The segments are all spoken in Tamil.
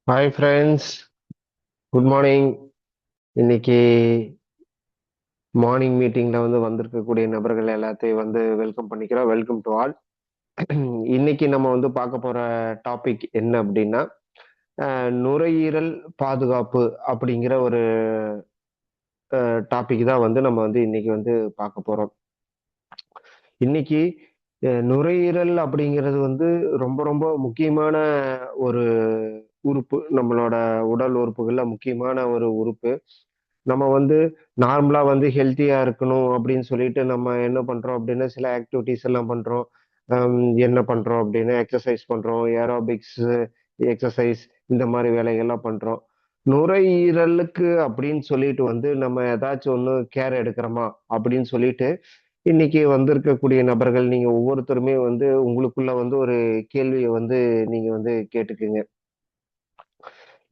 Hi friends, good morning. இன்னைக்கு மார்னிங் மீட்டிங்ல வந்திருக்கக்கூடிய நபர்கள் எல்லாத்தையும் வெல்கம் பண்ணிக்கிறோம். Welcome to all. இன்னைக்கு நம்ம பார்க்க போற டாபிக் என்ன அப்படின்னா, நுரையீரல் பாதுகாப்பு அப்படிங்கிற ஒரு டாபிக் தான் நம்ம இன்னைக்கு பார்க்க போறோம். இன்னைக்கு நுரையீரல் அப்படிங்கிறது ரொம்ப ரொம்ப முக்கியமான ஒரு உறுப்பு. நம்மளோட உடல் உறுப்புகள்ல முக்கியமான ஒரு உறுப்பு. நம்ம நார்மலா ஹெல்த்தியா இருக்கணும் அப்படின்னு சொல்லிட்டு நம்ம என்ன பண்றோம் அப்படின்னா சில ஆக்டிவிட்டிஸ் எல்லாம் பண்றோம். என்ன பண்றோம் அப்படின்னா எக்ஸசைஸ் பண்றோம், ஏரோபிக்ஸ் எக்ஸசைஸ், இந்த மாதிரி வேலைகள்லாம் பண்றோம். நுரையீரலுக்கு அப்படின்னு சொல்லிட்டு நம்ம ஏதாச்சும் ஒண்ணு கேர் எடுக்கிறோமா அப்படின்னு சொல்லிட்டு இன்னைக்கு வந்திருக்கக்கூடிய நபர்கள் நீங்க ஒவ்வொருத்தருமே உங்களுக்குள்ள ஒரு கேள்வியை நீங்க கேட்டுக்குங்க.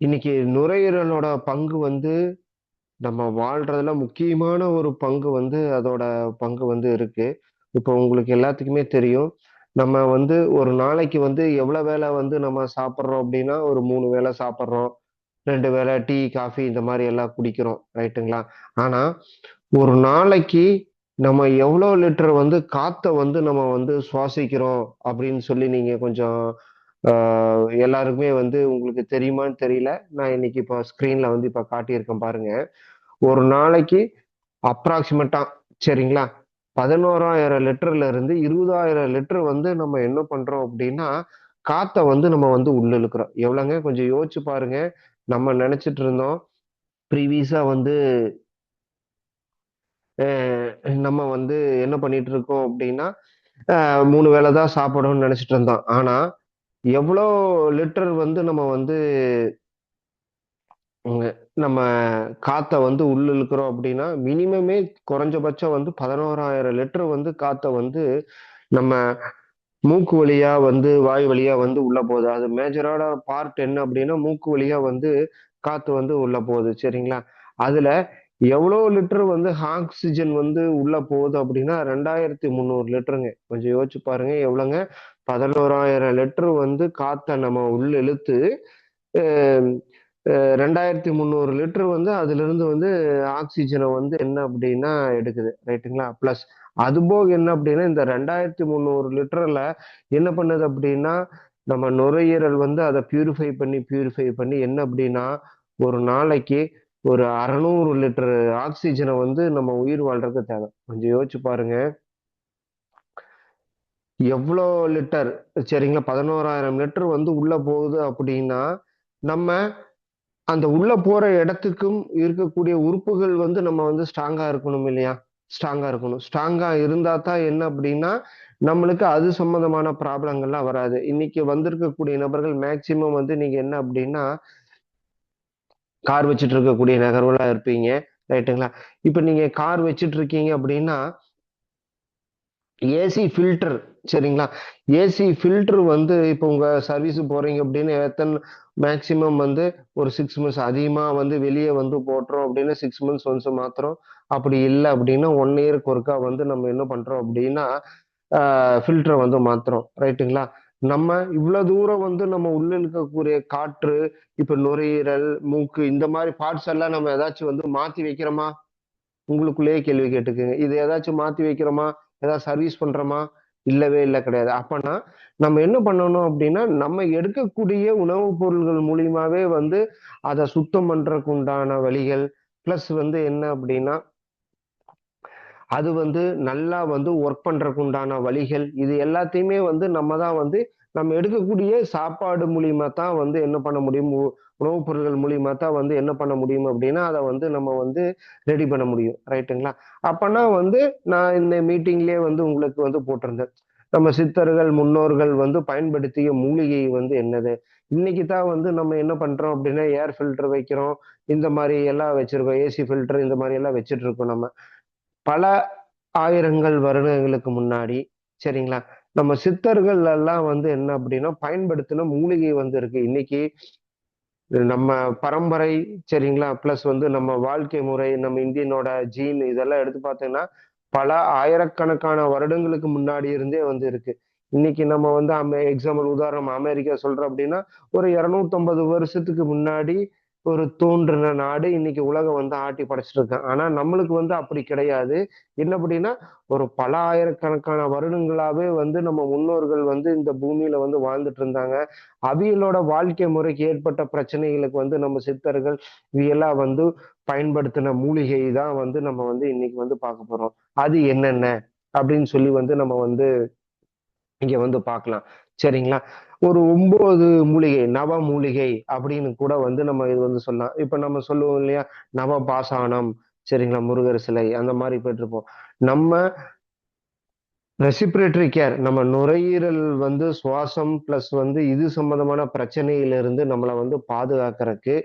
இன்னைக்கு நுரையீரலோட பங்கு நம்ம வாழ்றதுல முக்கியமான ஒரு பங்கு அதோட பங்கு இருக்கு. இப்போ உங்களுக்கு எல்லாத்துக்குமே தெரியும். நம்ம ஒரு நாளைக்கு எவ்வளவு வேளை நம்ம சாப்பிடுறோம் அப்படின்னா, ஒரு 3 வேளை சாப்பிடுறோம். 2 வேளை டீ, காஃபி இந்த மாதிரி எல்லாம் குடிக்கிறோம். ரைட்டுங்களா? ஆனா, ஒரு நாளைக்கு நம்ம எவ்வளோ லிட்டர் காத்த நம்ம சுவாசிக்கிறோம் அப்படின்னு சொல்லி நீங்க கொஞ்சம் எல்லாருக்குமே உங்களுக்கு தெரியுமான்னு தெரியல. நான் இன்னைக்கு இப்போ ஸ்க்ரீன்ல இப்போ காட்டியிருக்கேன் பாருங்க. ஒரு நாளைக்கு அப்ராக்சிமேட்டா, சரிங்களா, 11,000 லிட்டர்ல இருந்து 20,000 லிட்டர் நம்ம என்ன பண்றோம் அப்படின்னா காத்த நம்ம உள்ள இழுக்கிறோம். எவ்வளவுங்க கொஞ்சம் யோசிச்சு பாருங்க. நம்ம நினைச்சிட்டு இருந்தோம் ப்ரீவியஸா நம்ம என்ன பண்ணிட்டு இருக்கோம் அப்படின்னா 3 வேளை தான் சாப்பிடணும்னு நினைச்சிட்டு இருந்தோம். ஆனா எவ்வளோ லிட்டர் நம்ம ம், நம்ம காத்த உள்ள இழுக்கிறோம் அப்படின்னா மினிமமே குறைஞ்சபட்சம் 11,000 லிட்டர் காத்த நம்ம மூக்கு வழியா வாய் வழியா உள்ள போகுது. அது மேஜரான பார்ட் என்ன அப்படின்னா மூக்கு வழியா காத்து உள்ள போகுது, சரிங்களா? அதுல எவ்வளவு லிட்டர் ஆக்சிஜன் உள்ள போகுது அப்படின்னா 2,300 லிட்டருங்க. கொஞ்சம் யோசிச்சு பாருங்க எவ்வளவுங்க. 11,000 லிட்டர் காத்த நம்ம உள்ள இழுத்து 2,300 லிட்டர் அதுல இருந்து ஆக்சிஜனை என்ன அப்படின்னா எடுக்குது. ரைட்டுங்களா? பிளஸ் அது போக என்ன அப்படின்னா இந்த 2,300 லிட்டர்ல என்ன பண்ணுது அப்படின்னா நம்ம நுரையீரல் அதை பியூரிஃபை பண்ணி என்ன அப்படின்னா ஒரு நாளைக்கு ஒரு 600 லிட்டர் ஆக்சிஜனை நம்ம உயிர் வாழ்றதுக்கு தேவை. கொஞ்சம் யோசிச்சு பாருங்க எவ்வளோ லிட்டர். சரிங்களா? 11,000 லிட்டர் உள்ள போகுது அப்படின்னா நம்ம அந்த உள்ள போற இடத்துக்கும் இருக்கக்கூடிய உறுப்புகள் நம்ம ஸ்ட்ராங்கா இருக்கணும் இல்லையா? ஸ்ட்ராங்கா இருக்கணும். ஸ்ட்ராங்கா இருந்தா தான் என்ன அப்படின்னா நம்மளுக்கு அது சம்பந்தமான ப்ராப்ளங்கள்லாம் வராது. இன்னைக்கு வந்திருக்கக்கூடிய நபர்கள் மேக்சிமம் நீங்க என்ன அப்படின்னா கார் வச்சுட்டு இருக்கக்கூடிய நகர்வுலாம் இருப்பீங்க. ரைட்டுங்களா? இப்ப நீங்க கார் வச்சுட்டு இருக்கீங்க அப்படின்னா ஏசி ஃபில்டர், சரிங்களா? ஏசி ஃபில்டர் இப்போ உங்க சர்வீஸ் போறீங்க அப்படின்னு எத்தனை மேக்சிமம் ஒரு 6 மந்த்ஸ் அதிகமா வெளியே போட்டுறோம் அப்படின்னா 6 மந்த்ஸ் ஒன்ஸ் மாத்திரம். அப்படி இல்லை அப்படின்னா 1 இயருக்கு ஒருக்கா நம்ம என்ன பண்றோம் அப்படின்னா ஃபில்டரை மாத்துறோம். ரைட்டுங்களா? நம்ம இவ்வளவு தூரம் நம்ம உள்ள இருக்கக்கூடிய காற்று, இப்ப நுரையீரல், மூக்கு, இந்த மாதிரி பார்ட்ஸ் எல்லாம் நம்ம ஏதாச்சும் மாத்தி வைக்கிறோமா? உங்களுக்குள்ளேயே கேள்வி கேட்டுக்குங்க. இது ஏதாச்சும் மாத்தி வைக்கிறோமா? ஏதாவது சர்வீஸ் பண்றோமா? இல்லவே இல்லை, கிடையாது. அப்பனா நம்ம என்ன பண்ணணும் அப்படின்னா நம்ம எடுக்கக்கூடிய உணவுப் பொருள்கள் மூலியமாவே அதை சுத்தம் பண்றதுக்கு உண்டான வழிகள், பிளஸ் என்ன அப்படின்னா அது நல்லா ஒர்க் பண்றதுக்கு உண்டான வழிகள், இது எல்லாத்தையுமே நம்ம தான் நம்ம எடுக்கக்கூடிய சாப்பாடு மூலியமா தான் என்ன பண்ண முடியும், உணவுப் பொருட்கள் மூலியமா தான் என்ன பண்ண முடியும் அப்படின்னா அதை நம்ம ரெடி பண்ண முடியும். ரைட்டுங்களா? அப்பனா நான் இந்த மீட்டிங்லயே உங்களுக்கு போட்டிருந்தேன். நம்ம சித்தர்கள் முன்னோர்கள் பயன்படுத்திய மூலிகை என்னது. இன்னைக்கு தான் நம்ம என்ன பண்றோம் அப்படின்னா ஏர் ஃபில்டர் வைக்கிறோம், இந்த மாதிரி எல்லாம் வச்சிருக்கோம், ஏசி ஃபில்டர் இந்த மாதிரி எல்லாம் வச்சிட்டு இருக்கோம். நம்ம பல ஆயிரங்கள் வருடங்களுக்கு முன்னாடி, சரிங்களா, நம்ம சித்தர்கள் எல்லாம் என்ன அப்படின்னா பயன்படுத்தின மூலிகை இருக்கு. இன்னைக்கு நம்ம பரம்பரை, சரிங்களா, பிளஸ் நம்ம வாழ்க்கை முறை, நம்ம இந்தியனோட ஜீன், இதெல்லாம் எடுத்து பார்த்தீங்கன்னா பல ஆயிரக்கணக்கான வருடங்களுக்கு முன்னாடி இருந்தே இருக்கு. இன்னைக்கு நம்ம வந்து எக்ஸாம்பிள் உதாரணம் அமெரிக்கா சொல்றோம் அப்படின்னா ஒரு 250 வருஷத்துக்கு முன்னாடி ஒரு தோன்றின நாடு இன்னைக்கு உலகம் வந்து ஆட்டி படைச்சிட்டு இருக்கான். ஆனா நம்மளுக்கு வந்து அப்படி கிடையாது. என்ன அப்படின்னா ஒரு பல ஆயிரக்கணக்கான வருடங்களாவே வந்து நம்ம முன்னோர்கள் வந்து இந்த பூமியில வந்து வாழ்ந்துட்டு இருந்தாங்க. அவியலோட வாழ்க்கை முறைக்கு ஏற்பட்ட பிரச்சனைகளுக்கு வந்து நம்ம சித்தர்கள் இவையெல்லாம் வந்து பயன்படுத்தின மூலிகை தான் வந்து நம்ம வந்து இன்னைக்கு வந்து பார்க்க போறோம். அது என்னென்ன அப்படின்னு சொல்லி வந்து நம்ம வந்து இங்க வந்து பார்க்கலாம். சரிங்களா? ஒரு 9 மூலிகை, நவ மூலிகை அப்படின்னு கூட வந்து நம்ம இது வந்து சொல்லலாம். இப்ப நம்ம சொல்லுவோம் இல்லையா? நவபாஷானம், சரிங்களா? முருகர் சிலை அந்த மாரி போட்டிருப்போம். நம்ம ரெசிபிரேட்டரி கேர் நம்ம நுரையீரல் வந்து சுவாசம் பிளஸ் வந்து இது சம்பந்தமான பிரச்சனையிலிருந்து நம்மளை வந்து பாதுகாக்கிறதுக்கு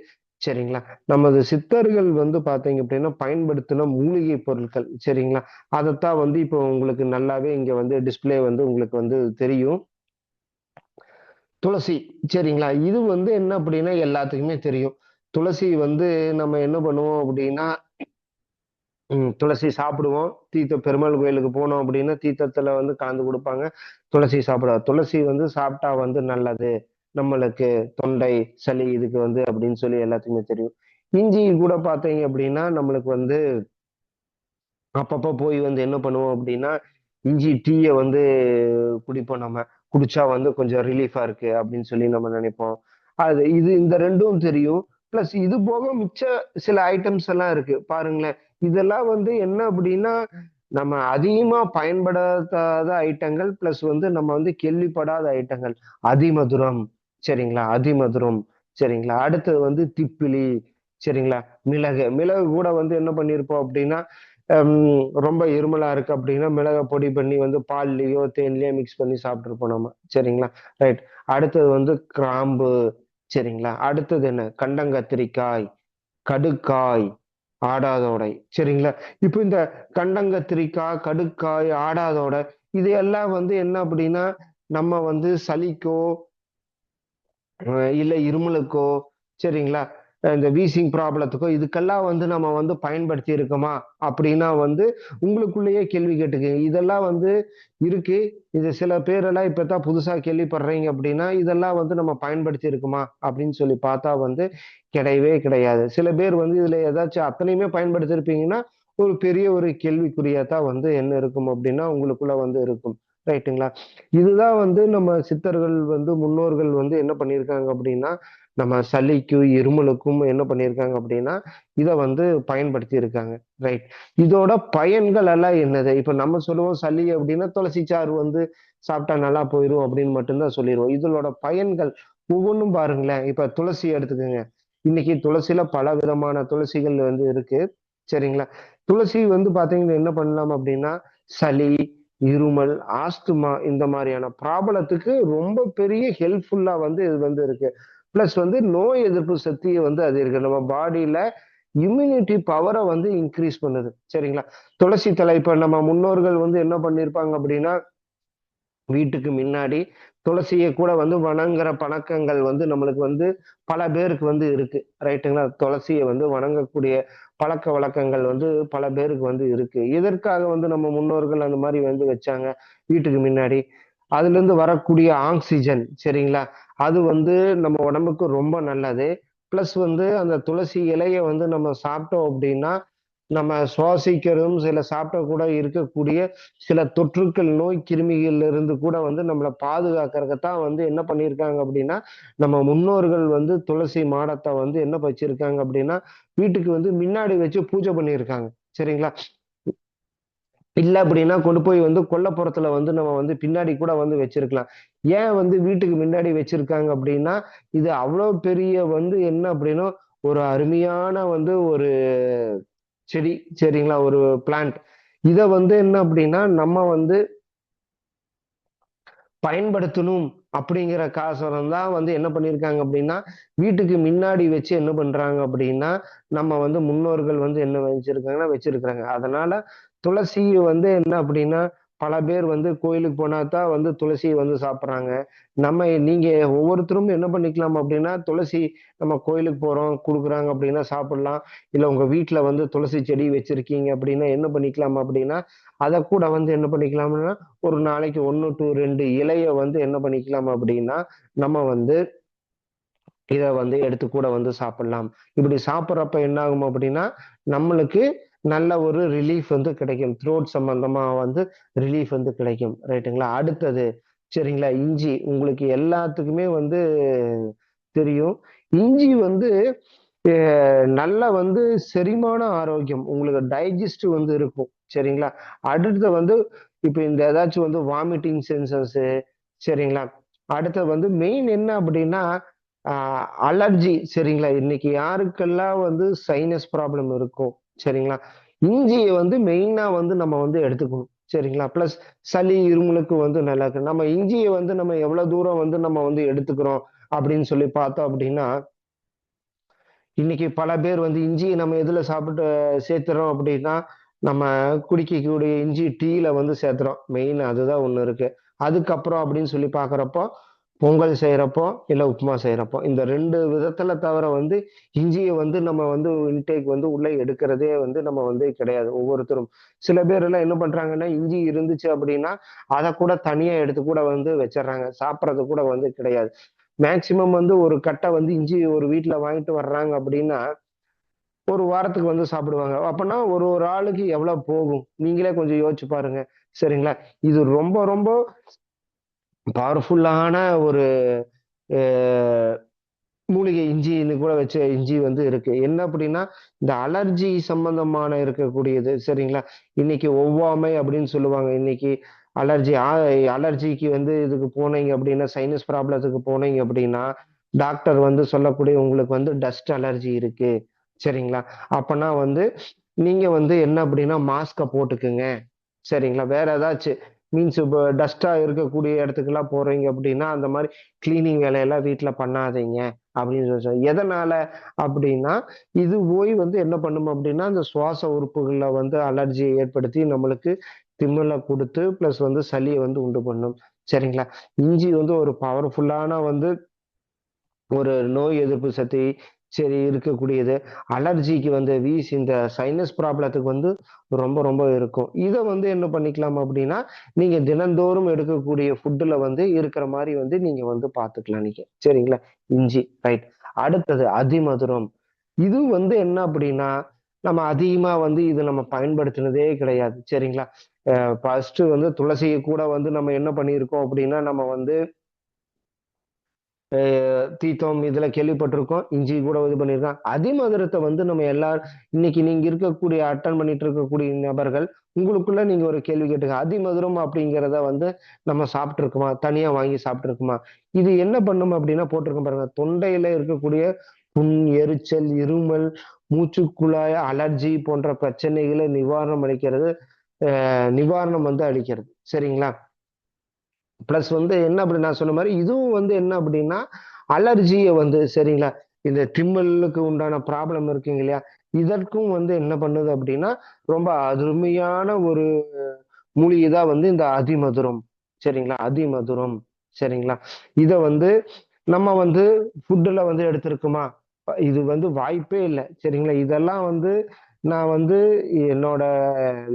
சரிங்களா நமது சித்தர்கள் வந்து பாத்தீங்க அப்படின்னா பயன்படுத்தின மூலிகை பொருட்கள் சரிங்களா அதைத்தான் வந்து இப்போ உங்களுக்கு நல்லாவே இங்க வந்து டிஸ்பிளே வந்து உங்களுக்கு வந்து தெரியும். துளசி சரிங்களா இது வந்து என்ன அப்படின்னா எல்லாத்துக்குமே தெரியும். துளசி வந்து நம்ம என்ன பண்ணுவோம் அப்படின்னா துளசி சாப்பிடுவோம். தீர்த்த பெருமாள் கோயிலுக்கு போனோம் அப்படின்னா தீர்த்தத்துல வந்து கலந்து கொடுப்பாங்க. துளசி சாப்பிடுவோம். துளசி வந்து சாப்பிட்டா வந்து நல்லது. நம்மளுக்கு தொண்டை, சளி இதுக்கு வந்து அப்படின்னு சொல்லி எல்லாத்துக்குமே தெரியும். இஞ்சி கூட பார்த்தீங்க அப்படின்னா நம்மளுக்கு வந்து அப்பப்போ போய் வந்து என்ன பண்ணுவோம் அப்படின்னா இஞ்சி டீயை வந்து குடிப்போம் நம்ம. குடிச்சா வந்து கொஞ்சம் ரிலீஃபா இருக்கு அப்படின்னு சொல்லி நம்ம நினைப்போம். அது இது இந்த ரெண்டும் தெரியும். பிளஸ் இது போக மிச்ச சில ஐட்டம்ஸ் எல்லாம் இருக்கு பாருங்களேன். இதெல்லாம் வந்து என்ன அப்படின்னா நம்ம அதிகமா பயன்படாத ஐட்டங்கள் பிளஸ் வந்து நம்ம வந்து கேள்விப்படாத ஐட்டங்கள். அதிமதுரம் சரிங்களா அதிமதுரம் சரிங்களா அடுத்தது வந்து திப்பிலி சரிங்களா மிளகு மிளகு கூட வந்து என்ன பண்ணிருப்போம் அப்படின்னா ரொம்ப இருமலா இருக்கு அப்படின்னா மிளகை பொடி பண்ணி வந்து பால்லயோ தேன்லயோ மிக்ஸ் பண்ணி சாப்பிட்டுருப்போம் நம்ம சரிங்களா ரைட். அடுத்தது வந்து கிராம்பு சரிங்களா அடுத்தது என்ன கண்டங்கத்திரிக்காய் கடுக்காய் ஆடாதோடை சரிங்களா. இப்போ இந்த கண்டங்கத்திரிக்காய் கடுக்காய் ஆடாதோடை இது எல்லாம் வந்து என்ன அப்படின்னா நம்ம வந்து சளிக்கோ இல்ல இருமலுக்கோ சரிங்களா இந்த வீசிங் ப்ராப்ளத்துக்கோ இதுக்கெல்லாம் வந்து நம்ம வந்து பயன்படுத்தி இருக்கோமா அப்படின்னா வந்து உங்களுக்குள்ளேயே கேள்வி கேட்டுக்கங்க. இதெல்லாம் வந்து இருக்கு. இது சில பேரெல்லாம் இப்பதான் புதுசா கேள்விப்படுறீங்க அப்படின்னா இதெல்லாம் வந்து நம்ம பயன்படுத்தி இருக்குமா அப்படின்னு சொல்லி பார்த்தா வந்து கிடையவே கிடையாது. சில பேர் வந்து இதுல ஏதாச்சும் அத்தனையுமே பயன்படுத்தி இருப்பீங்கன்னா ஒரு பெரிய ஒரு கேள்விக்குறியா தான் வந்து என்ன இருக்கும் அப்படின்னா உங்களுக்குள்ள வந்து இருக்கும். ரைட்டுங்களா. இதுதான் வந்து நம்ம சித்தர்கள் வந்து முன்னோர்கள் வந்து என்ன பண்ணியிருக்காங்க அப்படின்னா நம்ம சளிக்கும் இருமலுக்கும் என்ன பண்ணியிருக்காங்க அப்படின்னா இதை வந்து பயன்படுத்தி இருக்காங்க. ரைட். இதோட பயன்கள் எல்லாம் என்னது இப்ப நம்ம சொல்லுவோம் சளி அப்படின்னா துளசி சாறு வந்து சாப்பிட்டா நல்லா போயிடும் அப்படின்னு மட்டும்தான் சொல்லிடுவோம். இதோட பயன்கள் ஒவ்வொன்றும் பாருங்களேன். இப்ப துளசி எடுத்துக்கோங்க. இன்னைக்கு துளசியில பல விதமான துளசிகள் வந்து இருக்கு சரிங்களா. துளசி வந்து பாத்தீங்கன்னா என்ன பண்ணலாம் அப்படின்னா சளி இருமல் ஆஸ்துமா இந்த மாதிரியான ப்ராப்ளத்துக்கு ரொம்ப பெரிய ஹெல்ப்ஃபுல்லா வந்து இது வந்து இருக்கு. பிளஸ் வந்து நோய் எதிர்ப்பு சக்தியை வந்து அது இருக்கு நம்ம பாடியில இம்யூனிட்டி பவரை வந்து இன்க்ரீஸ் பண்ணுது சரிங்களா. துளசி தலை இப்ப நம்ம முன்னோர்கள் வந்து என்ன பண்ணிருப்பாங்க அப்படின்னா வீட்டுக்கு முன்னாடி துளசியை கூட வந்து வணங்குற பழக்கங்கள் வந்து நம்மளுக்கு வந்து பல பேருக்கு வந்து இருக்கு. ரைட்டுங்களா. துளசியை வந்து வணங்கக்கூடிய பழக்க வழக்கங்கள் வந்து பல பேருக்கு வந்து இருக்கு. எதற்காக வந்து நம்ம முன்னோர்கள் அந்த மாதிரி வந்து வச்சாங்க வீட்டுக்கு முன்னாடி அதுல இருந்து வரக்கூடிய ஆக்சிஜன் சரிங்களா அது வந்து நம்ம உடம்புக்கு ரொம்ப நல்லது. பிளஸ் வந்து அந்த துளசி இலையை வந்து நம்ம சாப்பிட்டோம் அப்படின்னா நம்ம சுவாசிக்கிறதும் சில சாப்பிட்ட கூட இருக்கக்கூடிய சில தொற்றுக்கள் நோய் கிருமிகள்ல இருந்து கூட வந்து நம்மளை பாதுகாக்கிறதுக்கு வந்து என்ன பண்ணியிருக்காங்க அப்படின்னா நம்ம முன்னோர்கள் வந்து துளசி மாடத்தை வந்து என்ன வச்சிருக்காங்க அப்படின்னா வீட்டுக்கு வந்து முன்னாடி வச்சு பூஜை பண்ணியிருக்காங்க சரிங்களா. இல்ல அப்படின்னா கொண்டு போய் வந்து கொல்லப்புறத்துல வந்து நம்ம வந்து பின்னாடி கூட வந்து வச்சிருக்கலாம். ஏன் வந்து வீட்டுக்கு முன்னாடி வச்சிருக்காங்க அப்படின்னா இது அவ்வளவு பெரிய வந்து என்ன அப்படின்னா ஒரு அருமையான வந்து ஒரு செடி சரிங்களா ஒரு பிளான்ட். இத வந்து என்ன அப்படின்னா நம்ம வந்து பயன்படுத்தணும் அப்படிங்கிற காசுரம் தான் வந்து என்ன பண்ணியிருக்காங்க அப்படின்னா வீட்டுக்கு முன்னாடி வச்சு என்ன பண்றாங்க அப்படின்னா நம்ம வந்து முன்னோர்கள் வந்து என்ன வச்சிருக்காங்கன்னா வச்சிருக்கிறாங்க. அதனால துளசி வந்து என்ன அப்படின்னா பல பேர் வந்து கோயிலுக்கு போனா தான் வந்து துளசியை வந்து சாப்பிடுறாங்க. நீங்க ஒவ்வொருத்தரும் என்ன பண்ணிக்கலாம் அப்படின்னா, துளசி நம்ம கோயிலுக்கு போறோம், குடுக்குறாங்க அப்படின்னா சாப்பிடலாம். இல்ல உங்க வீட்ல வந்து துளசி செடி வச்சிருக்கீங்க அப்படின்னா என்ன பண்ணிக்கலாம் அப்படின்னா, அத கூட வந்து என்ன பண்ணிக்கலாம்னா, ஒரு நாளைக்கு 1 டூ 2 இலைய வந்து என்ன பண்ணிக்கலாம் அப்படின்னா, நம்ம வந்து இத வந்து எடுத்து கூட வந்து சாப்பிடலாம். இப்படி சாப்பிடுறப்ப என்ன ஆகும் அப்படின்னா, நம்மளுக்கு நல்ல ஒரு ரிலீஃப் வந்து கிடைக்கும். த்ரோட் சம்பந்தமா வந்து ரிலீஃப் வந்து கிடைக்கும். ரைட்டுங்களா? அடுத்தது சரிங்களா, இஞ்சி. உங்களுக்கு எல்லாத்துக்குமே வந்து தெரியும். இஞ்சி வந்து எ நல்ல வந்து செரிமான ஆரோக்கியம். உங்களுக்கு டைஜஸ்ட் வந்து இருக்கும். சரிங்களா? அடுத்து வந்து இப்ப இந்த ஏதாச்சும் வந்து வாமிட்டிங் சென்சஸ் சரிங்களா? அடுத்தது வந்து மெயின் என்ன அப்படின்னா, அ அலர்ஜி சரிங்களா? இன்னைக்கு யாருக்கெல்லாம் வந்து சைனஸ் ப்ராப்ளம் இருக்கோ, சரிங்களா? இஞ்சிய வந்து மெயினா வந்து நம்ம வந்து எடுத்துக்கணும். சரிங்களா? பிளஸ் சளி, இருமலுக்கு வந்து நல்லா இருக்கு. நம்ம இஞ்சிய வந்து நம்ம எவ்வளவு தூரம் வந்து நம்ம வந்து எடுத்துக்கிறோம் அப்படின்னு சொல்லி பார்த்தோம் அப்படின்னா, இன்னைக்கு பல பேர் வந்து இஞ்சிய நம்ம எதுல சாப்பிட்டு சேர்த்துறோம் அப்படின்னா, நம்ம குடிக்கக்கூடிய இஞ்சி டீல வந்து சேர்த்துறோம். மெயின் அதுதான் ஒண்ணு இருக்கு. அதுக்கப்புறம் அப்படின்னு சொல்லி பார்க்கிறப்போ, பொங்கல் செய்றப்போ, இல்ல உப்புமா செய்றப்போ, இந்த 2 விதத்துல தவிர வந்து இஞ்சிய வந்து நம்ம வந்து இன்டேக் வந்து உள்ள எடுக்கிறதே வந்து நம்ம வந்து கிடையாது. ஒவ்வொருத்தரும். சில பேர் எல்லாம் என்ன பண்றாங்கன்னா, இஞ்சி இருந்துச்சு அப்படின்னா, அத கூட தனியா எடுத்து கூட வந்து வச்சுர்றாங்க. சாப்பிடுறது கூட வந்து கிடையாது. மேக்ஸிமம் வந்து ஒரு கட்ட வந்து இஞ்சி ஒரு வீட்ல வாங்கிட்டு வர்றாங்க அப்படின்னா, ஒரு வாரத்துக்கு வந்து சாப்பிடுவாங்க. அப்பன்னா ஒரு ஒரு ஆளுக்கு எவ்வளவு போகும்? நீங்களே கொஞ்சம் யோசிச்சு பாருங்க. சரிங்களா? இது ரொம்ப ரொம்ப பவர்ஃபுல்லான ஒரு அ மூலிகை இஞ்சின்னு கூட வச்ச இஞ்சி வந்து இருக்கு. என்ன அப்படின்னா, இந்த அலர்ஜி சம்பந்தமான இருக்கக்கூடியது சரிங்களா? இன்னைக்கு ஒவ்வாமை அப்படின்னு சொல்லுவாங்க. இன்னைக்கு அலர்ஜி அலர்ஜிக்கு வந்து இதுக்கு போனீங்க அப்படின்னா, சைனஸ் ப்ராப்ளத்துக்கு போனீங்க அப்படின்னா, டாக்டர் வந்து சொல்லக்கூடிய உங்களுக்கு வந்து டஸ்ட் அலர்ஜி இருக்கு. சரிங்களா? அப்பன்னா வந்து நீங்க வந்து என்ன அப்படின்னா மாஸ்க்க போட்டுக்குங்க. சரிங்களா? வேற ஏதாச்சு மீன்ஸ் இப்ப டஸ்ட்டா இருக்கக்கூடிய இடத்துக்குலாம் போறீங்க அப்படின்னா, அந்த மாரி கிளீனிங் வேலையெல்லாம் வீட்ல பண்ணாதீங்க. அப்படின்னு எதனால அப்படின்னா, இது போய் வந்து என்ன பண்ணும் அப்படின்னா, அந்த சுவாச உறுப்புகள்ல வந்து அலர்ஜிய ஏற்படுத்தி நம்மளுக்கு திம்மல குடுத்து, பிளஸ் வந்து சளிய வந்து உண்டு பண்ணும். சரிங்களா? இஞ்சி வந்து ஒரு பவர்ஃபுல்லான வந்து ஒரு நோய் எதிர்ப்பு சக்தி சரி இருக்கக்கூடியது. அலர்ஜிக்கு வந்து இந்த சைனஸ் ப்ராப்ளத்துக்கு வந்து ரொம்ப ரொம்ப இருக்கும். இத வந்து என்ன பண்ணிக்கலாம் அப்படின்னா, நீங்க தினந்தோறும் எடுக்கக்கூடிய ஃபுட்டுல வந்து இருக்கிற மாரி வந்து நீங்க வந்து பார்த்துக்கலாம் நீங்க. சரிங்களா? இஞ்சி ரைட். அடுத்தது அதிமதுரம். இது வந்து என்ன அப்படின்னா, நம்ம அதிகமா வந்து இது நம்ம பயன்படுத்தினதே கிடையாது. சரிங்களா? ஃபர்ஸ்ட்டு வந்து துளசிய கூட வந்து நம்ம என்ன பண்ணியிருக்கோம் அப்படின்னா, நம்ம வந்து அ தீர்த்தம் இதுல கேள்விப்பட்டிருக்கோம். இஞ்சி கூட இது பண்ணியிருக்கான். அதிமதுரத்த வந்து நம்ம இன்னைக்கு நீங்க இருக்கக்கூடிய அட்டெண்ட் பண்ணிட்டு இருக்கக்கூடிய நபர்கள், உங்களுக்குள்ள நீங்க ஒரு கேள்வி கேட்டுக்க. அதிமதுரம் அப்படிங்கிறத வந்து நம்ம சாப்பிட்டுருக்கோமா? தனியா வாங்கி சாப்பிட்டுருக்கோமா? இது என்ன பண்ணும் அப்படின்னா போட்டிருக்கேன் பாருங்க. தொண்டையில இருக்கக்கூடிய புண், எரிச்சல், இருமல், மூச்சுக்குழாய் அலர்ஜி போன்ற பிரச்சனைகள நிவாரணம் அளிக்கிறது. நிவாரணம் வந்து அளிக்கிறது. சரிங்களா? பிளஸ் வந்து என்ன அப்படி நான் சொன்ன மாரி, இதுவும் வந்து என்ன அப்படின்னா, அலர்ஜிய வந்து சரிங்களா, இந்த திம்மலுக்கு உண்டான ப்ராப்ளம் இருக்குங்க இல்லையா? இதற்கும் வந்து என்ன பண்ணுது அப்படின்னா, ரொம்ப அருமையான ஒரு மூலிகை தான் வந்து இந்த அதிமதுரம். சரிங்களா? அதிமதுரம். சரிங்களா? இத வந்து நம்ம வந்து ஃபுட்டுல வந்து எடுத்திருக்கோமா? இது வந்து வாய்ப்பே இல்ல. சரிங்களா? இதெல்லாம் வந்து நான் வந்து என்னோட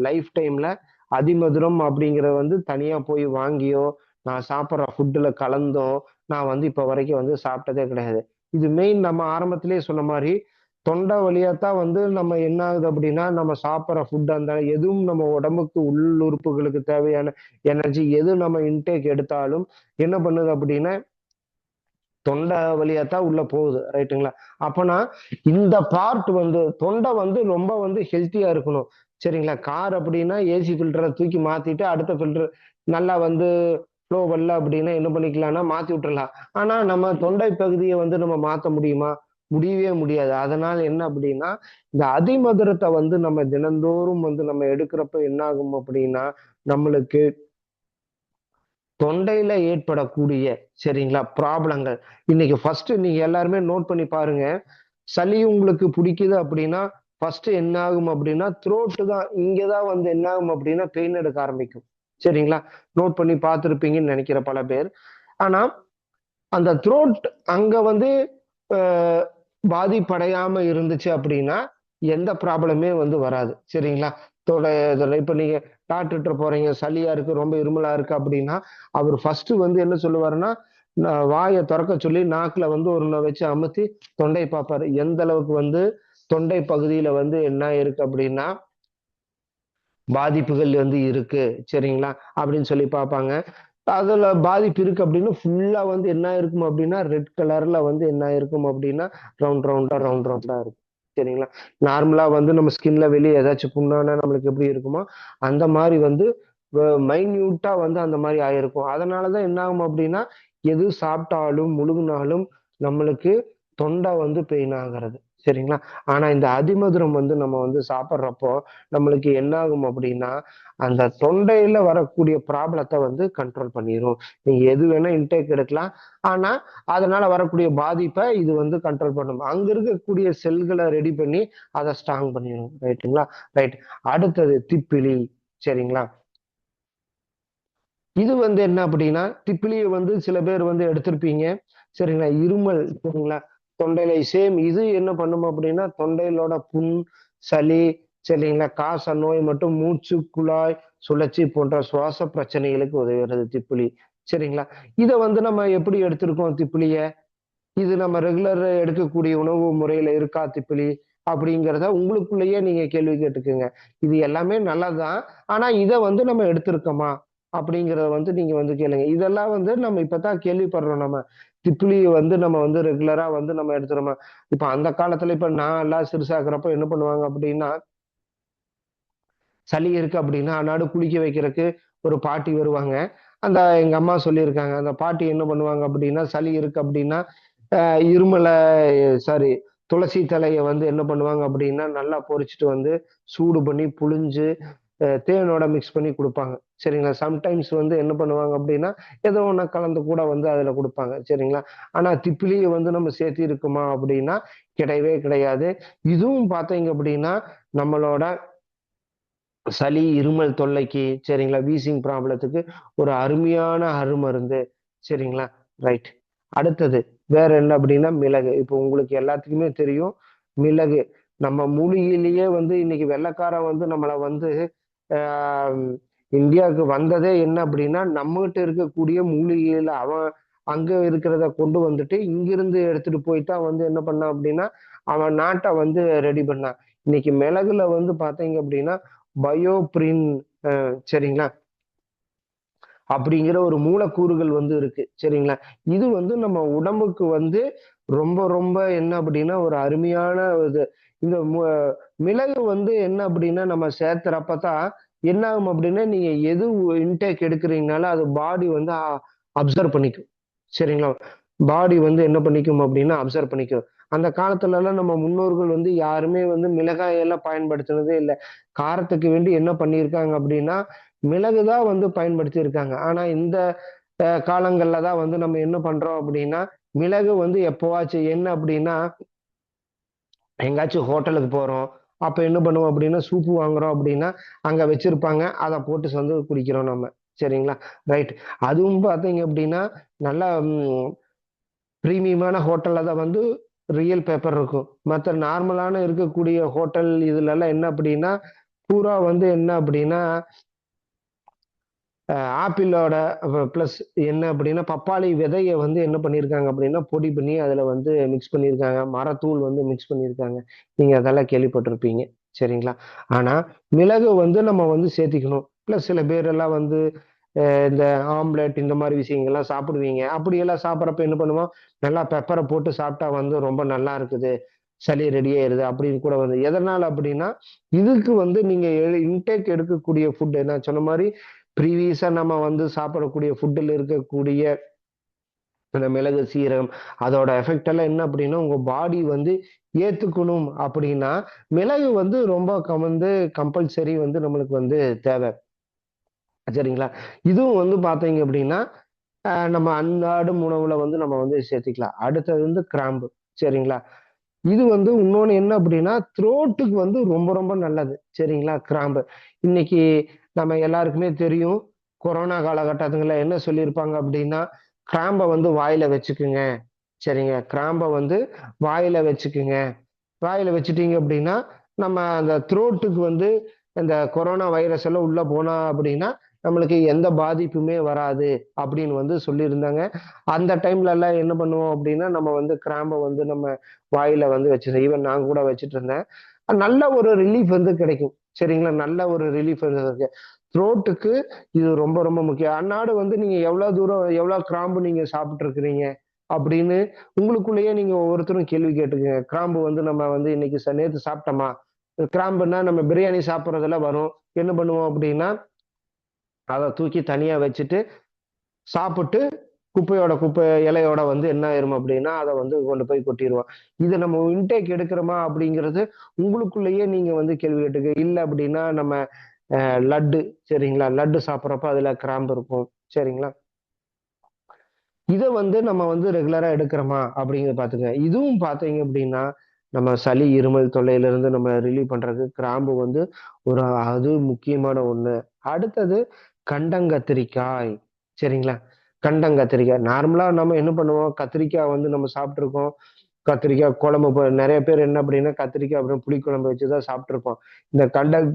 லைஃப் டைம்ல அதிமதுரம் அப்படிங்கிறத வந்து தனியா போய் வாங்கியோ, நான் சாப்பிடுற ஃபுட்டுல கலந்தோ, நான் வந்து இப்ப வரைக்கும் வந்து சாப்பிட்டதே கிடையாது. இது மெயின் நம்ம ஆரம்பத்திலேயே சொன்ன மாரி, தொண்டை வழியா தான் வந்து நம்ம என்ன ஆகுது அப்படின்னா, நம்ம சாப்பிடுற ஃபுட் அந்த எதுவும் நம்ம உடம்புக்கு உறுப்புகளுக்கு தேவையான எனர்ஜி எது நம்ம இன்டேக் எடுத்தாலும் என்ன பண்ணுது அப்படின்னா, தொண்டை வழியா தான் உள்ள போகுது. ரைட்டுங்களா? அப்பன்னா இந்த பார்ட் வந்து தொண்டை வந்து ரொம்ப வந்து ஹெல்த்தியா இருக்கணும். சரிங்களா? கார் அப்படின்னா ஏசி ஃபில்டர தூக்கி மாத்திட்டு அடுத்த ஃபில்டர் நல்லா வந்து ஃப்ளோ வரல அப்படின்னா என்ன பண்ணிக்கலாம்னா மாத்தி விட்டுறலாம். ஆனா நம்ம தொண்டை பகுதிய வந்து நம்ம மாத்த முடியுமா? முடியவே முடியாது. அதனால என்ன அப்படின்னா, இந்த அதிமதுரத்த வந்து நம்ம தினந்தோறும் வந்து நம்ம எடுக்கிறப்ப என்ன ஆகும் அப்படின்னா, நம்மளுக்கு தொண்டையில ஏற்படக்கூடிய சரிங்களா ப்ராப்ளங்கள் இன்னைக்கு ஃபர்ஸ்ட் நீங்க எல்லாருமே நோட் பண்ணி பாருங்க. சளி உங்களுக்கு பிடிக்குது அப்படின்னா, ஃபர்ஸ்ட் என்ன ஆகும் அப்படின்னா, த்ரோட் தான் இங்க தான் வந்து என்ன ஆகும் அப்படின்னா பெயின் எடுக்க ஆரம்பிக்கும். சரிங்களா? நோட் பண்ணி பார்த்திருப்பீங்கன்னு நினைக்கிறேன் பல பேர். ஆனா, அந்த த்ரோட் அங்க வந்து அ பாதிப்படையாம இருந்துச்சு அப்படின்னா, எந்த ப்ராப்ளமே வந்து வராது. சரிங்களா? தொட இதுல இப்ப நீங்க டாக்டர்ட்ட போறீங்க, சளியா இருக்கு, ரொம்ப இருமலா இருக்கு அப்படின்னா, அவரு ஃபர்ஸ்ட்டு வந்து என்ன சொல்லுவாருன்னா, வாய தொறக்க சொல்லி நாக்குல வந்து ஒண்ண வச்சு அமுத்தி தொண்டைய பார்ப்பாரு. எந்த அளவுக்கு வந்து தொண்டை பகுதியில வந்து என்ன இருக்கு அப்படின்னா, பாதிப்புகள் வந்து இருக்கு. சரிங்களா? அப்படின்னு சொல்லி பார்ப்பாங்க. அதுல பாதிப்பு இருக்கு அப்படின்னு ஃபுல்லா வந்து என்ன இருக்கும் அப்படின்னா, ரெட் கலர்ல வந்து என்ன இருக்கும் அப்படின்னா, ரவுண்ட் ரவுண்டா இருக்கும். சரிங்களா? நார்மலா வந்து நம்ம ஸ்கின்ல வெளிய ஏதாச்சும் புண்ணானா நம்மளுக்கு எப்படி இருக்குமோ, அந்த மாரி வந்து மைன்யூட்டா வந்து அந்த மாரி ஆயிருக்கும். அதனால தான் என்ன ஆகும் அப்படின்னா, எது சாப்பிட்டாலும், முழுங்குனாலும் நம்மளுக்கு தொண்டை வந்து பெயின் ஆகுறது. சரிங்களா? ஆனா இந்த அதிமதுரம் வந்து நம்ம வந்து சாப்பிடுறப்போ, நம்மளுக்கு என்ன ஆகும் அப்படின்னா, அந்த தொண்டையில வரக்கூடிய ப்ராப்ளத்த வந்து கண்ட்ரோல் பண்ணிரும். நீங்க எது வேணா இன்டேக் எடுக்கலாம். ஆனா, அதனால வரக்கூடிய பாதிப்ப இது வந்து கண்ட்ரோல் பண்ணும். அங்க இருக்கக்கூடிய செல்கள ரெடி பண்ணி அத ஸ்ட்ராங் பண்ணிரும். ரைட்டுங்களா? ரைட். அடுத்தது திப்பிலி. சரிங்களா? இது வந்து என்ன அப்படின்னா, திப்பிலிய வந்து சில பேர் வந்து எடுத்திருப்பீங்க. சரிங்களா? இருமல் சரிங்களா? தொண்டையில சேம் இது என்ன பண்ணும் அப்படின்னா, தொண்டையிலோட புண், சளி சரிங்களா? காச நோய் மற்றும் மூச்சு குழாய் சுழற்சி போன்ற சுவாச பிரச்சனைகளுக்கு உதவுகிறது திப்பிலி. சரிங்களா? இத வந்து நம்ம எப்படி எடுத்திருக்கோம் திப்பிலிய? இது நம்ம ரெகுலர் எடுக்கக்கூடிய உணவு முறையில இருக்கா திப்பிலி? அப்படிங்கிறத உங்களுக்குள்ளேயே நீங்க கேள்வி கேட்டுக்கங்க. இது எல்லாமே நல்லதுதான். ஆனா இத வந்து நம்ம எடுத்திருக்கோமா? அப்படிங்கிறத வந்து நீங்க வந்து கேளுங்க. இதெல்லாம் வந்து நம்ம இப்ப தான் கேள்விப்படுறோம் நம்ம. திப்பிலி வந்து நம்ம வந்து ரெகுலரா வந்து நம்ம எடுத்துறோமா? இப்ப அந்த காலத்துல இப்ப நான் எல்லாம் சிறுசா இருக்கிறப்ப என்ன பண்ணுவாங்க அப்படின்னா, சளி இருக்கு அப்படின்னா, அன்னாடு குளிக்க வைக்கிறக்கு ஒரு பாட்டி வருவாங்க. அந்த எங்க அம்மா சொல்லியிருக்காங்க. அந்த பாட்டி என்ன பண்ணுவாங்க அப்படின்னா, சளி இருக்கு அப்படின்னா, அ இருமல சாரி துளசி தழைய வந்து என்ன பண்ணுவாங்க அப்படின்னா, நல்லா பொரிச்சுட்டு வந்து சூடு பண்ணி புழிஞ்சு, தேனோட மிக்ஸ் பண்ணி குடுப்பாங்க. சரிங்களா? சம்டைம்ஸ் வந்து என்ன பண்ணுவாங்க அப்படின்னா, ஏதோ ஒண்ண கலந்து கூட வந்து அதுல குடுப்பாங்க. சரிங்களா? ஆனா திப்பிலிய வந்து நம்ம சேர்த்திருக்கோமா அப்படின்னா, கிடையவே கிடையாது. இதுவும் பார்த்தீங்க அப்படின்னா, நம்மளோட சளி, இருமல் தொல்லைக்கு சரிங்களா? வீசிங் ப்ராப்ளத்துக்கு ஒரு அருமையான அருமருந்து. சரிங்களா? ரைட். அடுத்தது வேற என்ன அப்டின்னா மிளகு. இப்போ உங்களுக்கு எல்லாத்துக்குமே தெரியும். மிளகு. நம்ம மூலிகையிலேயே வந்து இன்னைக்கு வெள்ளைக்காரன் வந்து நம்மள வந்து ஆ இந்தியாவுக்கு வந்ததே என்ன அப்டின்னா, நம்மகிட்ட இருக்கக்கூடிய மூலிகையில அவன் அங்க இருக்கிறத கொண்டு வந்துட்டு, இங்கிருந்து எடுத்துட்டு போய் தான் வந்து என்ன பண்ணான் அப்டின்னா, அவன் நாட்ட வந்து ரெடி பண்ணான். இன்னைக்கு மிளகுல வந்து பார்த்தீங்க அப்டின்னா, பயோப்ரின் சரிங்களா? அப்படிங்கிற ஒரு மூலக்கூறுகள் வந்து இருக்கு. சரிங்களா? இது வந்து நம்ம உடம்புக்கு வந்து ரொம்ப, ரொம்ப என்ன அப்படின்னா, ஒரு அருமையான இது. இந்த மிளகு வந்து என்ன அப்படின்னா, நம்ம சேர்த்துறப்ப தான் என்ன ஆகும் அப்படின்னா, நீங்க எது இன்டேக் எடுக்கிறீங்கனாலும் அது பாடி வந்து அப்சர்வ் பண்ணிக்கும். சரிங்களா? பாடி வந்து என்ன பண்ணிக்கும் அப்படின்னா, அப்சர்வ் பண்ணிக்கும். அந்த காலத்துலலாம் நம்ம முன்னோர்கள் வந்து யாருமே வந்து மிளகாய் எல்லாம் பயன்படுத்தினதே இல்ல. காரத்துக்கு வேண்டி என்ன பண்ணியிருக்காங்க அப்படின்னா, மிளகு தான் வந்து பயன்படுத்தி இருக்காங்க. ஆனா இந்த காலங்கள்ல தான் வந்து நம்ம என்ன பண்றோம் அப்படின்னா, மிளகு வந்து எப்பவாச்சும் என்ன அப்படின்னா, எங்கேயாச்சும் ஹோட்டலுக்கு போறோம். அப்ப என்ன பண்ணுவோம் அப்படின்னா, சூப்பு வாங்குறோம் அப்படின்னா, அங்க வச்சிருப்பாங்க. அத போட்டு வந்து குடிக்கிறோம் நம்ம. சரிங்களா? ரைட். அதுவும் பார்த்தீங்க அப்படின்னா, நல்லா பிரீமியமான ஹோட்டல்ல தான் வந்து ரியல் பெப்பர் இருக்கும். மத்த நார்மலான இருக்கக்கூடிய ஹோட்டல் இதுலலாம் என்ன அப்படின்னா, பூரா வந்து என்ன அப்படின்னா ஆப்பிளோட பிளஸ் என்ன அப்படின்னா, பப்பாளி விதைய வந்து என்ன பண்ணியிருக்காங்க அப்படின்னா, பொடி பண்ணி அதுல வந்து மிக்ஸ் பண்ணியிருக்காங்க. மரத்தூள் வந்து மிக்ஸ் பண்ணியிருக்காங்க. நீங்க அதெல்லாம் கேள்விப்பட்டிருப்பீங்க. சரிங்களா? ஆனா, மிளகு வந்து நம்ம வந்து சேர்த்திக்கணும். பிளஸ் சில பேரெல்லாம் வந்து இந்த ஆம்லெட் இந்த மாரி விஷயங்கள்லாம் சாப்பிடுவீங்க. அப்படியெல்லாம் சாப்பிடுறப்ப என்ன பண்ணுவோம், நல்லா பெப்பர போட்டு சாப்பிட்டா வந்து ரொம்ப நல்லா இருக்குது. சளி ரெடி ஆயிருது அப்படின்னு கூட வந்து எதனால அப்படின்னா, இதுக்கு வந்து நீங்க இன்டேக் எடுக்கக்கூடிய ஃபுட் நான் சொன்ன மாரி ப்ரீவியஸா நம்ம வந்து சாப்பிடக்கூடிய ஃபுட்டுல இருக்கக்கூடிய இந்த மிளகு, சீரகம் அதோட எஃபெக்ட் எல்லாம் என்ன அப்படின்னா, உங்க பாடி வந்து ஏத்துக்கணும் அப்படின்னா, மிளகு வந்து ரொம்ப வந்து கம்பல்சரி வந்து நம்மளுக்கு வந்து தேவை. சரிங்களா? இதுவும் வந்து பார்த்தீங்க அப்படின்னா, நம்ம அன்றாடம் உணவுல வந்து நம்ம வந்து சேர்த்துக்கலாம். அடுத்தது வந்து கிராம்பு. சரிங்களா? இது வந்து இன்னொன்னு என்ன அப்படின்னா, த்ரோட்டுக்கு வந்து ரொம்ப ரொம்ப நல்லது. சரிங்களா? கிராம்பு. இன்னைக்கு நம்ம எல்லாருக்குமே தெரியும். கொரோனா காலகட்டத்துல என்ன சொல்லியிருப்பாங்க அப்படின்னா, கிராம்ப வந்து வாயில வச்சுக்குங்க. சரிங்க. கிராம்ப வந்து வாயில வச்சுக்குங்க. வாயில வச்சுட்டீங்க அப்படின்னா, நம்ம அந்த த்ரோட்டுக்கு வந்து இந்த கொரோனா வைரஸ் எல்லாம் உள்ள போனா அப்படின்னா, நம்மளுக்கு எந்த பாதிப்புமே வராது அப்படின்னு வந்து சொல்லியிருந்தாங்க. அந்த டைம்ல எல்லாம் என்ன பண்ணுவோம் அப்படின்னா, நம்ம வந்து கிராம்ப வந்து நம்ம வாயில வந்து ஈவன் நான் கூட வச்சுட்டு இருந்தேன். நல்ல ஒரு ரிலீஃப் வந்து கிடைக்கும். சரிங்களா? நல்ல ஒரு ரிலீஃப் இருக்கு. த்ரோட்டுக்கு இது ரொம்ப ரொம்ப முக்கியம். அன்னாடு வந்து நீங்க எவ்வளவு தூரம் எவ்வளவு கிராம்பு நீங்க சாப்பிட்டு இருக்கிறீங்க? அப்படின்னு உங்களுக்குள்ளேயே நீங்க ஒவ்வொருத்தரும் கேள்வி கேட்டுக்கங்க. கிராம்பு வந்து நம்ம வந்து இன்னைக்கு நேத்து சாப்பிட்டோமா? கிராம்புன்னா நம்ம பிரியாணி சாப்பிடுறதுல வரும். என்ன பண்ணுவோம் அப்படின்னா, அத தூக்கி தனியா வச்சுட்டு, சாப்பிட்டு குப்பை இலையோட வந்து என்ன ஆயிரும் அப்படின்னா, அத வந்து கொண்டு போய் கொட்டிருவோம். இத நம்ம இன்டேக் எடுக்கிறோமா அப்படிங்கிறது உங்களுக்குள்ளேயே நீங்க வந்து கேள்வி கேட்டுக்க. இல்ல அப்படின்னா நம்ம லட்டு சரிங்களா? லட்டு சாப்பிடுறப்ப அதுல கிராம்பு இருக்கும். சரிங்களா? இத வந்து நம்ம வந்து ரெகுலரா எடுக்கிறோமா அப்படிங்கிறத பார்த்துக்கங்க. இதுவும் பார்த்தீங்க அப்படின்னா, நம்ம சளி, இருமல் தொல்லையிலிருந்து நம்ம ரிலீவ் பண்றதுக்கு கிராம்பு வந்து ஒரு அது முக்கியமான ஒண்ணு. அடுத்தது கண்டங்கத்திரிக்காய். சரிங்களா? கண்டங்கத்திரிக்காய். நார்மலா நம்ம என்ன பண்ணுவோம்? கத்திரிக்காய் வந்து நம்ம சாப்பிட்டுருக்கோம். கத்திரிக்காய் குழம்பு நெறைய பேர் என்ன அப்படின்னா, கத்திரிக்காய் அப்புறம் புளிக்குழம்பு வச்சு தான் சாப்பிட்டுருப்போம். இந்த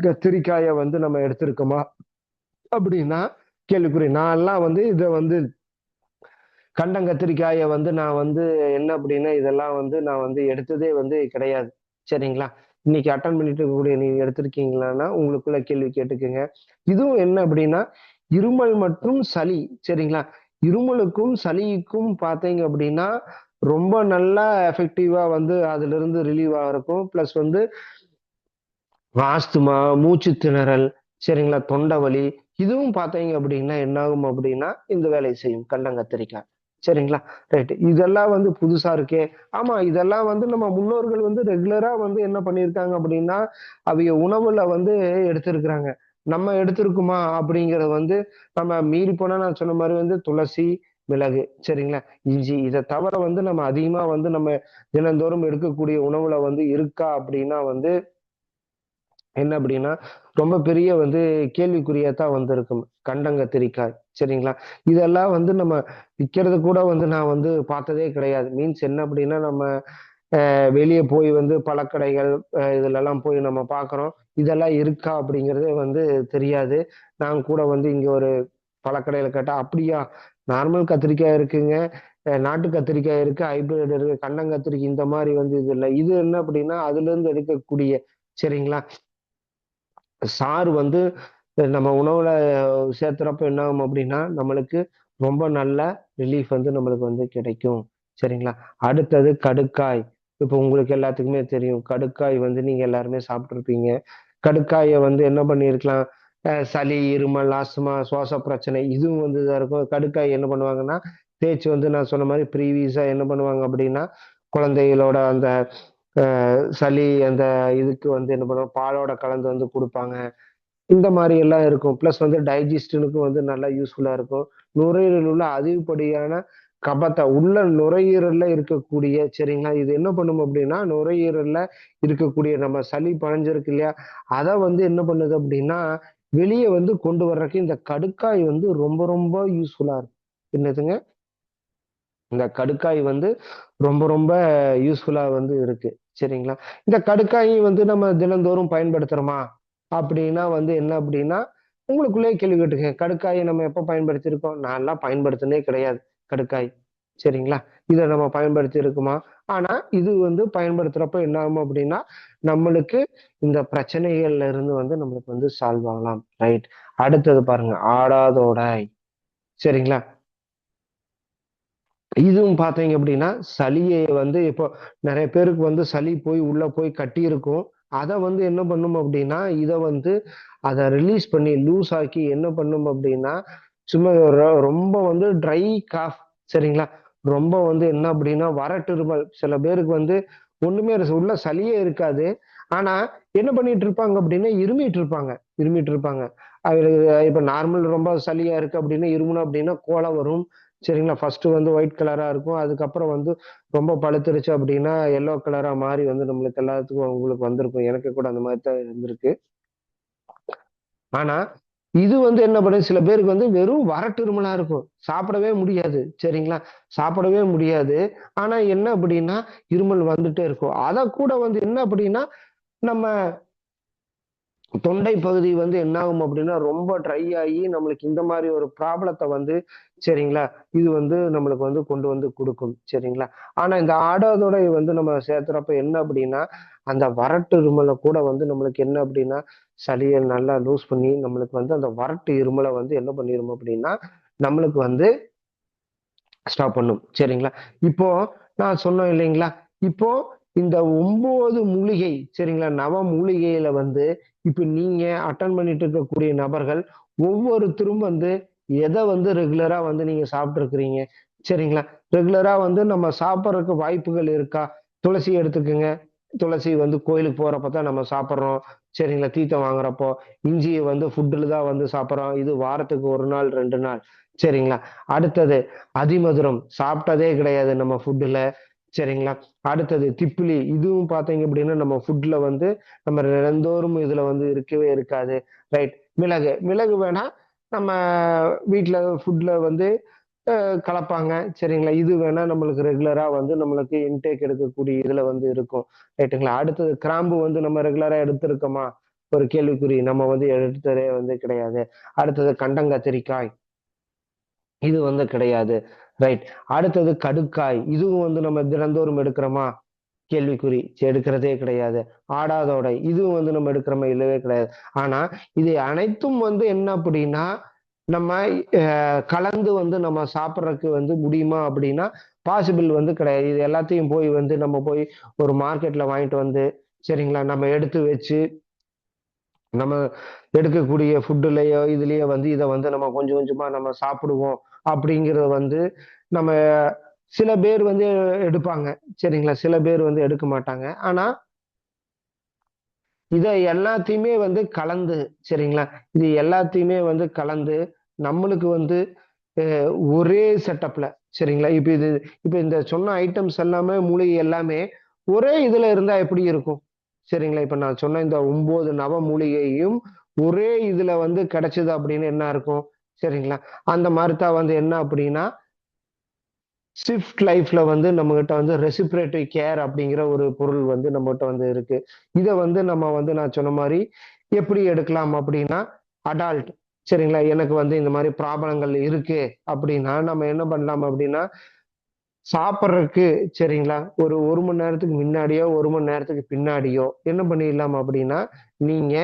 கத்திரிக்காய வந்து நம்ம எடுத்திருக்கோமா? அப்படின்னா கேள்விக்குறி. நான்லாம் வந்து இத வந்து கண்டங்கத்திரிக்காய வந்து நான் வந்து என்ன அப்படின்னா, இதெல்லாம் வந்து நான் வந்து எடுத்ததே வந்து கிடையாது. சரிங்களா? இன்னைக்கு அட்டெண்ட் பண்ணிட்டு இருக்கக்கூடிய நீங்க எடுத்திருக்கீங்களான்னா, உங்களுக்குள்ள கேள்வி கேட்டுக்கங்க. இதுவும் என்ன அப்படின்னா, இருமல் மற்றும் சளி சரிங்களா? இருமலுக்கும், சளிக்கும் பார்த்தீங்க அப்படின்னா, ரொம்ப நல்லா எஃபெக்டிவா வந்து அதிலிருந்து ரிலீவ் ஆகறக்கும். பிளஸ் வந்து ஆஸ்துமா, மூச்சு திணறல், சரிங்களா? தொண்டை வலி, இதுவும் பார்த்தீங்க அப்படின்னா, என்னாகும் அப்படின்னா, இந்த வேலைய செய்யும் கண்டங்கத்திரிக்காய். சரிங்களா? ரைட். இதெல்லாம் வந்து புதுசா இருக்கே! ஆமா, இதெல்லாம் வந்து நம்ம முன்னோர்கள் வந்து ரெகுலரா வந்து என்ன பண்ணியிருக்காங்க அப்படின்னா, அவைய உணவுல வந்து எடுத்திருக்கிறாங்க. நம்ம எடுத்திருக்கோமா? அப்படிங்கிறது வந்து நம்ம மீறி போனா நான் சொன்ன மாரி வந்து துளசி, மிளகு, சரிங்களா? இஞ்சி இத தவிர வந்து நம்ம அதிகமா வந்து நம்ம தினந்தோறும் எடுக்கக்கூடிய உணவுல வந்து இருக்கா அப்படின்னா வந்து என்ன அப்படின்னா, ரொம்ப பெரிய வந்து கேள்விக்குறியா தான் வந்து இருக்கும். கண்டங்கத்திரிக்காய். சரிங்களா? இதெல்லாம் வந்து நம்ம விக்கிறது கூட வந்து நான் வந்து பார்த்ததே கிடையாது. மீன்ஸ் என்ன அப்படின்னா, நம்ம வெளிய போய் வந்து பழக்கடைகள் இதுலலாம் போய் நம்ம பார்க்குறோம். இதெல்லாம் இருக்கா அப்படிங்கிறதே வந்து தெரியாது. நான் கூட வந்து இங்க ஒரு பழக்கடையில கேட்டா, "அப்படியா? நார்மல் கத்திரிக்காய் இருக்குங்க. நாட்டு கத்திரிக்காய் இருக்கு, ஹைபிரிட் இருக்கு, கண்டங்கத்திரிக்கை இந்த மாரி வந்து இது இல்ல." இது என்ன அப்படின்னா, அதிலிருந்து எடுக்கக்கூடிய சரிங்களா? சாறு வந்து நம்ம உணவுல சேர்த்துறப்ப என்ன ஆகும் அப்படின்னா, நம்மளுக்கு ரொம்ப நல்ல ரிலீஃப் வந்து நம்மளுக்கு வந்து கிடைக்கும். சரிங்களா? அடுத்தது கடுக்காய். இப்போ உங்களுக்கு எல்லாத்துக்குமே தெரியும். கடுக்காய் வந்து நீங்க எல்லாருமே சாப்பிட்டுருப்பீங்க. கடுக்காய வந்து என்ன பண்ணியிருக்கலாம், சளி, இருமல், ஆஸ்துமா, சுவாச பிரச்சனை இதுவும் வந்து இதா இருக்கும். கடுக்காய் என்ன பண்ணுவாங்கன்னா, தேய்ச்சு வந்து நான் சொன்ன மாரி ப்ரீவியஸா என்ன பண்ணுவாங்க அப்படின்னா, குழந்தைகளோட அந்த சளி அந்த இதுக்கு வந்து என்ன பண்ணுவோம், பாலோட கலந்து வந்து குடுப்பாங்க. இந்த மாரி எல்லாம் இருக்கும். பிளஸ் வந்து டைஜஸ்ஷனுக்கும் வந்து நல்லா யூஸ்ஃபுல்லா இருக்கும். நுரையீரலில் உள்ள அதிகப்படியான கபத்த உள்ள நுரையீரல்ல இருக்கக்கூடிய சரிங்களா? இது என்ன பண்ணும் அப்டின்னா, நுரையீரல்ல இருக்கக்கூடிய நம்ம சளி படிஞ்சிருக்கு இல்லையா? அத வந்து என்ன பண்ணுது அப்டின்னா, வெளிய வந்து கொண்டு வர்றக்கு இந்த கடுக்காய் வந்து ரொம்ப ரொம்ப யூஸ்ஃபுல்லா இருக்கும். என்னதுங்க? இந்த கடுக்காய் வந்து ரொம்ப ரொம்ப யூஸ்ஃபுல்லா வந்து இருக்கு. சரிங்களா? இந்த கடுக்காய் வந்து நம்ம தினந்தோறும் பயன்படுத்துறோமா? அப்படின்னா வந்து என்ன அப்படின்னா, உங்களுக்குள்ளேயே கேள்வி கேட்டுக்கங்க. கடுக்காய நம்ம எப்ப பயன்படுத்தியிருக்கோம்? நான்லாம் பயன்படுத்தினதே கிடையாது, கடுக்காய். சரிங்களா? இத நம்ம பயன்படுத்தி இருக்குமா? ஆனா, இது வந்து பயன்படுத்துறப்ப என்ன ஆகும் அப்படின்னா, நம்மளுக்கு இந்த பிரச்சனைகள்ல இருந்து வந்து நம்மளுக்கு வந்து சால்வ் ஆகலாம். ரைட். அடுத்தது பாருங்க, ஆடாதோடாய். சரிங்களா? இதுவும் பார்த்தீங்க அப்படின்னா, சளிய வந்து இப்போ நெறைய பேருக்கு வந்து சளி போய் உள்ள போய் கட்டியிருக்கும். அத வந்து என்ன பண்ணும் அப்படின்னா, இத வந்து அத ரிலீஸ் பண்ணி லூஸ் ஆக்கி என்ன பண்ணும் அப்படின்னா, சும்மா ரொம்ப வந்து ட்ரை காஃப் சரிங்களா? ரொம்ப வந்து என்ன அப்படின்னா, வறட்டு இருமல். சில பேருக்கு வந்து ஒண்ணுமே உள்ள சளியே இருக்காது. ஆனா, என்ன பண்ணிட்டு இருப்பாங்க அப்படின்னா, இருமிட்டு இருப்பாங்க இருமிட்டு இருப்பாங்க. அது இப்ப நார்மல் ரொம்ப சளியா இருக்கு அப்படின்னா, இருமுனோம் அப்படின்னா கோழ வரும். சரிங்களா? ஃபர்ஸ்ட்டு வந்து ஒயிட் கலரா இருக்கும். அதுக்கப்புறம் வந்து ரொம்ப பழுத்துருச்சு அப்டின்னா, எல்லோ கலரா மாறி வந்து நம்மளுக்கு எல்லாத்துக்கும் உங்களுக்கு வந்திருக்கும். எனக்கு கூட அந்த மாரி தான் இருந்திருக்கு. ஆனா, இது வந்து என்ன பண்ணும், சில பேருக்கு வந்து வெறும் வறட்டு இருமலா இருக்கும். சாப்பிடவே முடியாது. சரிங்களா? சாப்பிடவே முடியாது. ஆனா என்ன அப்படின்னா, இருமல் வந்துட்டே இருக்கும். அத கூட வந்து என்ன அப்படின்னா, நம்ம தொண்டை பகுதி வந்து என்ன ஆகும் அப்படின்னா, ரொம்ப ட்ரை ஆகி நம்மளுக்கு இந்த மாரி ஒரு ப்ராப்ளத்த வந்து சரிங்களா, இது வந்து நம்மளுக்கு வந்து கொண்டு வந்து குடுக்கும். சரிங்களா? ஆனா இந்த ஆடாதொடை வந்து நம்ம சேர்த்துறப்ப என்ன அப்படின்னா, அந்த வறட்டு இருமல கூட வந்து நம்மளுக்கு என்ன அப்படின்னா, சளிய நல்லா லூஸ் பண்ணி நம்மளுக்கு வந்து அந்த வறட்டு இருமல வந்து என்ன பண்ணிரும் அப்படின்னா, நம்மளுக்கு வந்து ஸ்டாப் பண்ணும். சரிங்களா? இப்போ நான் சொன்னேன் இல்லைங்களா? இப்போ இந்த 9 மூலிகை சரிங்களா? நவ மூலிகையில வந்து இப்ப நீங்க அட்டெண்ட் பண்ணிட்டு இருக்கக்கூடிய நபர்கள் ஒவ்வொருத்தரும் வந்து எத வந்து ரெகுலரா வந்து நீங்க சாப்பிட்டு இருக்கிறீங்க? சரிங்களா? ரெகுலரா வந்து நம்ம சாப்பிடுறதுக்கு வாய்ப்புகள் இருக்கா? துளசி எடுத்துக்கங்க. துளசி வந்து கோயிலுக்கு போறப்ப தான் நம்ம சாப்பிடுறோம். சரிங்களா? தீர்த்தம் வாங்குறப்போ. இஞ்சிய வந்து ஃபுட்ல தான் வந்து சாப்பிடுறோம். இது வாரத்துக்கு 1 நாள், 2 நாள். சரிங்களா? அடுத்தது அதிமதுரம் சாப்பிட்டதே கிடையாது நம்ம ஃபுட்ல. சரிங்களா? அடுத்தது திப்பிலி. இதுவும் பார்த்தீங்க அப்படின்னா, நம்ம ஃபுட்ல வந்து நம்ம தினந்தோறும் இதுல வந்து இருக்கவே இருக்காது. ரைட். மிளகு. மிளகு வேணா நம்ம வீட்ல ஃபுட்ல வந்து கலப்பாங்க. சரிங்களா? இது வேணா நம்மளுக்கு ரெகுலரா வந்து நம்மளுக்கு இன்டேக் எடுக்கக்கூடிய இதுல வந்து இருக்கும். ரைட்டுங்களா? அடுத்தது கிராம்பு வந்து நம்ம ரெகுலரா எடுத்திருக்கோமா? ஒரு கேள்விக்குறி. நம்ம வந்து எடுத்ததே வந்து கிடையாது. அடுத்தது கண்டங்கத்திரிக்காய். இது வந்து கிடையாது. ரைட். அடுத்தது கடுக்காய். இதுவும் வந்து நம்ம தினந்தோறும் எடுக்கிறோமா? கேள்விக்குறி. எடுக்கிறதே கிடையாது. ஆடாதொடை. இதுவும் வந்து நம்ம எடுக்கிறோமா? இல்லவே கிடையாது. ஆனா, இது அனைத்தும் வந்து என்ன அப்படின்னா, நம்ம கலந்து வந்து நம்ம சாப்பிடுறதுக்கு வந்து முடியுமா அப்படின்னா, பாசிபிள் வந்து கிடையாது. இது எல்லாத்தையும் போய் வந்து நம்ம போய் ஒரு மார்க்கெட்ல வாங்கிட்டு வந்து, சரிங்களா? நம்ம எடுத்து வச்சு நம்ம எடுக்கக்கூடிய ஃபுட்டுலயோ, இதுலயோ வந்து இத வந்து நம்ம கொஞ்சம் கொஞ்சமா நம்ம சாப்பிடுவோம். அப்படிங்கிறத வந்து நம்ம சில பேர் வந்து எடுப்பாங்க. சரிங்களா? சில பேர் வந்து எடுக்க மாட்டாங்க. ஆனா, இத எல்லாத்தையுமே வந்து கலந்து சரிங்களா? இது எல்லாத்தையுமே வந்து கலந்து நம்மளுக்கு வந்து அ ஒரே செட்டப்ல சரிங்களா? இப்ப இந்த சொன்ன ஐட்டம்ஸ் எல்லாமே மூலிகை எல்லாமே ஒரே இதுல இருந்தா எப்படி இருக்கும்? சரிங்களா? இப்ப நான் சொன்ன இந்த 9 நவ மூலிகையும் ஒரே இதுல வந்து கிடைச்சது அப்படின்னு என்ன இருக்கும்? சரிங்களா? அந்த மாரி தான் வந்து என்ன அப்படின்னா, ஸ்விஃப்ட் லைஃப்ல வந்து நம்மகிட்ட வந்து ரெசிப்ரேட்டரி கேர் அப்படிங்கிற ஒரு பொருள் வந்து நம்மகிட்ட வந்து இருக்கு. இத வந்து நம்ம வந்து நான் சொன்ன மாரி எப்படி எடுக்கலாம் அப்படின்னா, அடால்ட் சரிங்களா? எனக்கு வந்து இந்த மாரி ப்ராப்ளங்கள் இருக்கு அப்படின்னா, நம்ம என்ன பண்ணலாம் அப்படின்னா, சாப்பிடுறதுக்கு சரிங்களா? ஒரு 1 மணி நேரத்துக்கு முன்னாடியோ, 1 மணி நேரத்துக்கு பின்னாடியோ என்ன பண்ணிடலாம் அப்படின்னா, நீங்க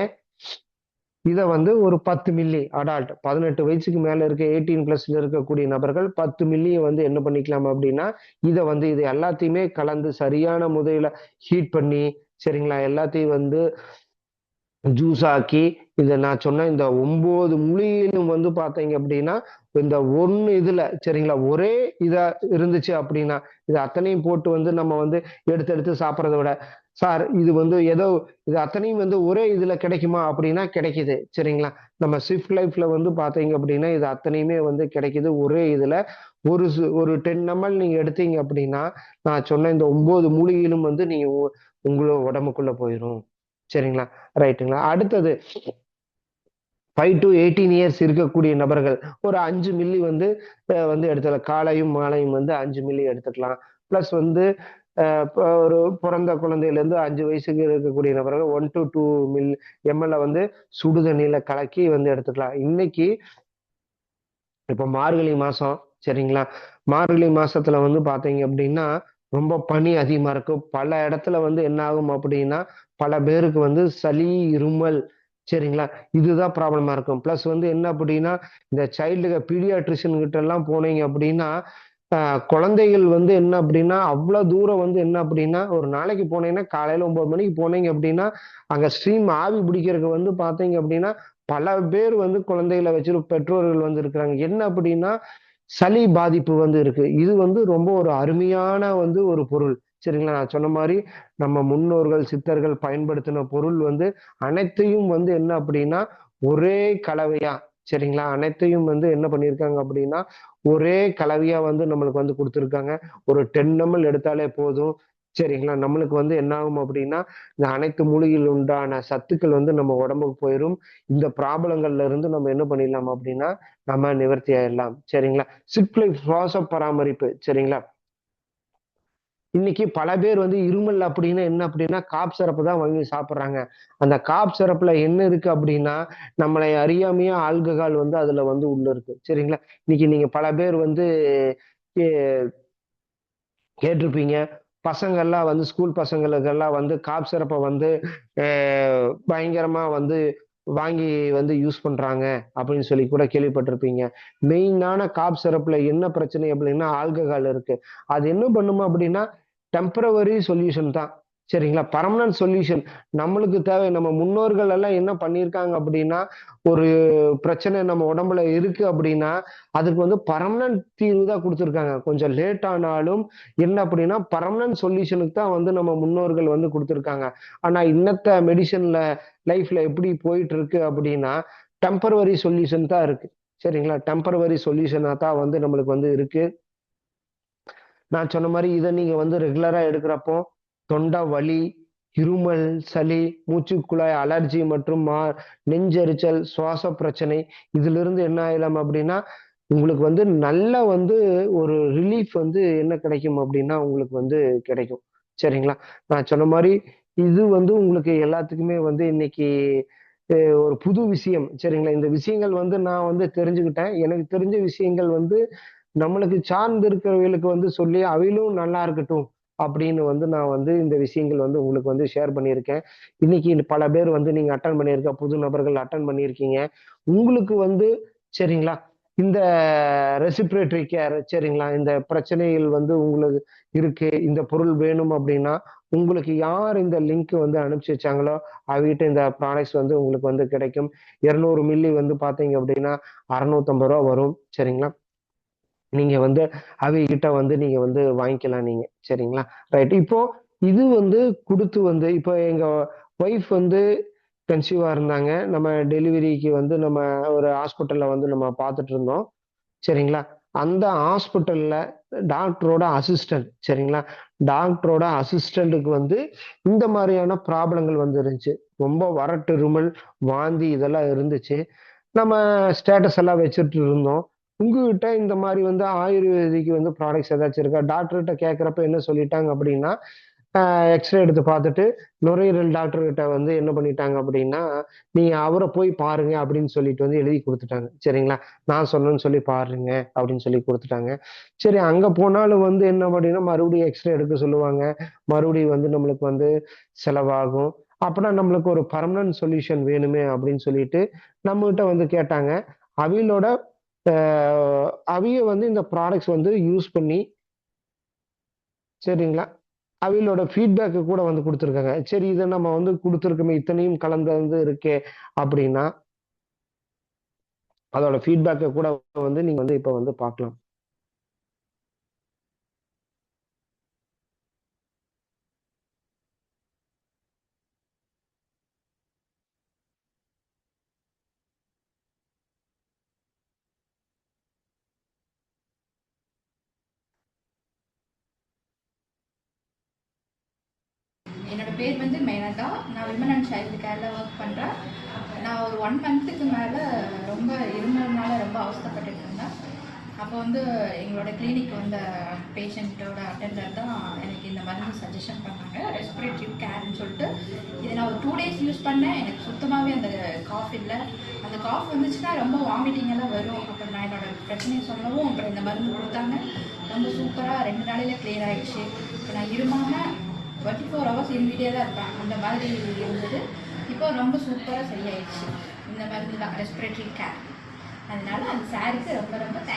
இத வந்து ஒரு 10 மில்லி அடால்ட் 18 வயசுக்கு மேல இருக்க 18 பிளஸ்ல இருக்கக்கூடிய நபர்கள் 10 மில்லிய வந்து என்ன பண்ணிக்கலாம் அப்படின்னா, இது எல்லாத்தையுமே கலந்து சரியான முறையில ஹீட் பண்ணி, சரிங்களா? எல்லாத்தையும் வந்து ஜூஸ் ஆக்கி, இத நான் சொன்ன இந்த 9 மூலிகையிலும் வந்து பார்த்தீங்க அப்படின்னா, இந்த 1 இதுல சரிங்களா? ஒரே இதா இருந்துச்சு அப்படின்னா, இது அத்தனையும் போட்டு வந்து நம்ம வந்து எடுத்து எடுத்து சாப்பிடுறத விட, சார் இது வந்து ஏதோ இது அத்தனையும் வந்து ஒரே இதுல கிடைக்குமா? அப்படின்னா கிடைக்குது. சரிங்களா? நம்ம ஸ்விஃப்ட் லைஃப்ல வந்து பார்த்தீங்க அப்படின்னா, இது அத்தனையுமே வந்து கிடைக்குது. ஒரே இதுல ஒரு 10 எம்எல் நீங்க எடுத்தீங்க அப்படின்னா, நான் சொன்ன இந்த 9 மூலிகைகளும் வந்து நீங்க உங்களோட உடம்புக்குள்ள போயிரும். சரிங்களா? ரைட்டுங்களா? அடுத்தது 5 டூ 18 இயர்ஸ் இருக்கக்கூடிய நபர்கள் ஒரு 5 மில்லி வந்து வந்து எடுத்துக்கலாம். காலையும், மாலையும் வந்து 5 மில்லி எடுத்துக்கலாம். பிளஸ் வந்து இப்ப ஒரு பொறந்த குழந்தையிலேருந்து 5 வயசுக்கு இருக்கக்கூடிய நபர்கள் 1 டூ 2 எம்எல்ல வந்து சுடு தண்ணீல கலக்கி வந்து எடுத்துக்கலாம். இன்னைக்கு இப்ப மார்கழி மாசம் சரிங்களா? மார்கழி மாசத்துல வந்து பார்த்தீங்க அப்படின்னா, ரொம்ப பனி அதிகமா இருக்கும். பல இடத்துல வந்து என்ன ஆகும் அப்படின்னா, பல பேருக்கு வந்து சளி, இருமல் சரிங்களா? இதுதான் ப்ராப்ளமா இருக்கும். பிளஸ் வந்து என்ன அப்படின்னா, இந்த சைல்டு பீடியாட்ரிஷியன் கிட்ட எல்லாம் போனீங்க அப்படின்னா, அ குழந்தைகள் வந்து என்ன அப்படின்னா, அவ்ளோ தூரம் வந்து என்ன அப்படின்னா, ஒரு நாளைக்கு போனீங்கன்னா, காலையில 9 மணிக்கு போனீங்க அப்படின்னா, அங்க ஸ்ட்ரீம் ஆவி பிடிக்கிறதுக்கு வந்து பார்த்தீங்க அப்படின்னா, பல பேர் வந்து குழந்தைகள வச்சுட்டு பெற்றோர்கள் வந்து இருக்கிறாங்க. என்ன அப்படின்னா, சளி பாதிப்பு வந்து இருக்கு. இது வந்து ரொம்ப ஒரு அருமையான வந்து ஒரு பொருள். சரிங்களா? நான் சொன்ன மாரி நம்ம முன்னோர்கள், சித்தர்கள் பயன்படுத்தின பொருள் வந்து அனைத்தையும் வந்து என்ன அப்படின்னா, ஒரே கலவையா சரிங்களா? அனைத்தையும் வந்து என்ன பண்ணியிருக்காங்க அப்படின்னா, ஒரே கலவையா வந்து நம்மளுக்கு வந்து குடுத்துருக்காங்க. ஒரு 10 எம்எல் எடுத்தாலே போதும். சரிங்களா? நம்மளுக்கு வந்து என்ன ஆகும் அப்படின்னா, இந்த அனைத்து மூலிகையில் உண்டான சத்துக்கள் வந்து நம்ம உடம்புக்கு போயிரும். இந்த ப்ராப்ளங்கள்ல இருந்து நம்ம என்ன பண்ணிடலாம் அப்படின்னா, நம்ம நிவர்த்தி ஆயிடலாம். சரிங்களா? சிப் லைஃப் சுவாச பராமரிப்பு. சரிங்களா? இன்னைக்கு பல பேர் வந்து இருமல் அப்படின்னு என்ன அப்படின்னா, காப் சிரப் தான் வாங்கி சாப்பிடுறாங்க. அந்த காப் சிரப்ல என்ன இருக்கு அப்படின்னா, நம்மளை அறியாமயே ஆல்கஹால் வந்து அதுல வந்து உள்ள இருக்கு. சரிங்களா? இன்னைக்கு நீங்க பல பேர் வந்து எ கேட்டிருப்பீங்க. பசங்கள்லாம் வந்து ஸ்கூல் பசங்களுக்கெல்லாம் வந்து காப் சிரப்ப வந்து அ பயங்கரமா வந்து வாங்கி வந்து யூஸ் பண்றாங்க அப்படின்னு சொல்லி கூட கேள்விப்பட்டிருப்பீங்க. மெயினான காப் சிரப்ல என்ன பிரச்சனை அப்படின்னா, ஆல்கஹால் இருக்கு. அது என்ன பண்ணும் அப்படின்னா, டெம்பரவரி சொல்யூஷன் தான். சரிங்களா? பெர்மனன்ட் சொல்யூஷன் நம்மளுக்கு தேவை நம்ம முன்னோர்கள் எல்லாம் என்ன பண்ணியிருக்காங்க அப்படின்னா, ஒரு பிரச்சனை நம்ம உடம்புல இருக்கு அப்படின்னா, அதுக்கு வந்து பெர்மனன்ட் தீர்வு தான் குடுத்துருக்காங்க. கொஞ்சம் லேட் ஆனாலும் என்ன அப்படின்னா, பெர்மனன்ட் சொல்யூஷனுக்கு தான் வந்து நம்ம முன்னோர்கள் வந்து குடுத்துருக்காங்க. ஆனா இன்னத்த மெடிசின்ல லைஃப்ல எப்படி போயிட்டு இருக்கு அப்படின்னா, டெம்பரவரி சொல்யூஷன் தான் இருக்கு. சரிங்களா? டெம்பரவரி சொல்யூஷனா தான் வந்து நம்மளுக்கு வந்து இருக்கு. நான் சொன்ன மாரி இத நீங்க வந்து ரெகுலரா எடுக்கிறப்போ, தொண்டை வலி, இருமல், சளி, மூச்சுக்குழாய் அலர்ஜி மற்றும் நெஞ்செரிச்சல், சுவாச பிரச்சனை இதிலிருந்து என்ன ஆயிடும் அப்படின்னா, உங்களுக்கு வந்து நல்ல வந்து ஒரு ரிலீஃப் வந்து என்ன கிடைக்கும் அப்படின்னா, உங்களுக்கு வந்து கிடைக்கும். சரிங்களா? நான் சொன்ன மாரி இது வந்து உங்களுக்கு எல்லாத்துக்குமே வந்து இன்னைக்கு அ ஒரு புது விஷயம். சரிங்களா? இந்த விஷயங்கள் வந்து நான் வந்து தெரிஞ்சுக்கிட்டேன். எனக்கு தெரிஞ்ச விஷயங்கள் வந்து நம்மளுக்கு சார்ந்து இருக்கிறவங்களுக்கு வந்து சொல்லி அவைகளும் நல்லா இருக்கட்டும் அப்படின்னு வந்து நான் வந்து இந்த விஷயங்கள் வந்து உங்களுக்கு வந்து ஷேர் பண்ணியிருக்கேன். இன்னைக்கு பல பேர் வந்து நீங்க அட்டெண்ட் பண்ணியிருக்க புது நபர்கள் அட்டெண்ட் பண்ணியிருக்கீங்க. உங்களுக்கு வந்து சரிங்களா? இந்த ரெசிபிரேட்டரி கேர் சரிங்களா? இந்த பிரச்சனைகள் வந்து உங்களுக்கு இருக்கு. இந்த பொருள் வேணும் அப்படின்னா, உங்களுக்கு யார் இந்த லிங்க் வந்து அனுப்பிச்சு வச்சாங்களோ, அவங்ககிட்ட இந்த ப்ராடக்ட்ஸ் வந்து உங்களுக்கு வந்து கிடைக்கும். 200 மில்லி வந்து பார்த்தீங்க அப்படின்னா, ரூ. 650 வரும். சரிங்களா? நீங்க வந்து அவைகிட்ட வந்து நீங்க வந்து வாங்கிக்கலாம் நீங்க. சரிங்களா? ரைட். இப்போ இது வந்து குடுத்து வந்து இப்போ எங்க ஒய்ஃப் வந்து கன்சீவா இருந்தாங்க. நம்ம டெலிவரிக்கு வந்து நம்ம ஒரு ஹாஸ்பிட்டல்ல வந்து நம்ம பார்த்துட்டு இருந்தோம். சரிங்களா? அந்த ஹாஸ்பிட்டல்ல டாக்டரோட அசிஸ்டன்ட் சரிங்களா? டாக்டரோட அசிஸ்டன்ட்க்கு வந்து இந்த மாரியான ப்ராப்ளங்கள் வந்து இருந்துச்சு. ரொம்ப வறட்டு இருமல், வாந்தி இதெல்லாம் இருந்துச்சு. நம்ம ஸ்டேட்டஸ் எல்லாம் வச்சுட்டு இருந்தோம். உங்ககிட்ட இந்த மாரி வந்து ஆயுர்வேதிக் வந்து ப்ராடக்ட்ஸ் ஏதாச்சும் இருக்கா? டாக்டர்ட்ட கேட்கிறப்ப என்ன சொல்லிட்டாங்க அப்படின்னா, அ எக்ஸ்ரே எடுத்து பார்த்துட்டு, நுரையீரல் டாக்டர் கிட்ட வந்து என்ன பண்ணிட்டாங்க அப்படின்னா, "நீங்க அவர போய் பாருங்க" அப்படின்னு சொல்லிட்டு வந்து எழுதி குடுத்துட்டாங்க. சரிங்களா? நான் சொன்னேன்னு சொல்லி பாருங்க அப்படின்னு சொல்லி குடுத்துட்டாங்க. சரி அங்க போனாலும் வந்து என்ன அப்படின்னா, மறுபடியும் எக்ஸ்ரே எடுக்க சொல்லுவாங்க. மறுபடியும் வந்து நம்மளுக்கு வந்து செலவாகும். அப்பன்னா நம்மளுக்கு ஒரு பெர்மனன்ட் சொல்யூஷன் வேணுமே அப்படின்னு சொல்லிட்டு, நம்மகிட்ட வந்து கேட்டாங்க. அவிங்களோட அ அவிங்க வந்து இந்த ப்ராடக்ட்ஸ் வந்து யூஸ் பண்ணி சரிங்களா? அவிங்களோட ஃபீட்பேக் கூட வந்து குடுத்துருக்காங்க. சரி இத நம்ம வந்து குடுத்துருக்கோமே, இத்தனையும் கலந்தது இருக்கே அப்டின்னா, அதோட ஃபீட்பேக்க கூட வந்து நீங்க வந்து இப்ப வந்து பார்க்கலாம். என்னோட பேர் வந்து மேனகா. நான் விமன் அண்ட் சைல்டு கேரில் ஒர்க் பண்ணுறேன். நான் ஒரு 1 மந்த்துக்கு மேலே ரொம்ப இருமல்னால ரொம்ப அவஸ்தைப்பட்டுட்டு இருந்தேன். அப்போ வந்து எங்களோட கிளினிக் வந்த பேஷண்ட்டோட அட்டெண்டர் தான் எனக்கு இந்த மருந்து சஜஷன் பண்ணாங்க. ரெஸ்பிரேட்டரி கேர்ன்னு சொல்லிட்டு இதை நான் ஒரு 2 டேஸ் யூஸ் பண்ணேன். எனக்கு சுத்தமாகவே அந்த காஃப் இல்லை. அந்த காஃப் வந்துச்சுன்னா ரொம்ப வாமிட்டிங் எல்லாம் வரும். அப்புறம் நான் என்னோட பிரச்சனையை சொல்லவும் அப்புறம் இந்த மருந்து கொடுத்தாங்க. ரொம்ப சூப்பராக 2 நாளையில் கிளியர் ஆகிடுச்சு. இப்போ நான் இருமாமல் 24 ஹவர்ஸ் இருந்துகிட்டே தான் இருப்பேன். அந்த மாதிரி இருந்தது. இப்போ ரொம்ப சூப்பராக சரியாயிடுச்சு. இந்த மருந்து தான் ரெஸ்பிரேட்டரி கேர். அதனால அந்த சாருக்கு ரொம்ப ரொம்ப தேங்க்ஸ்.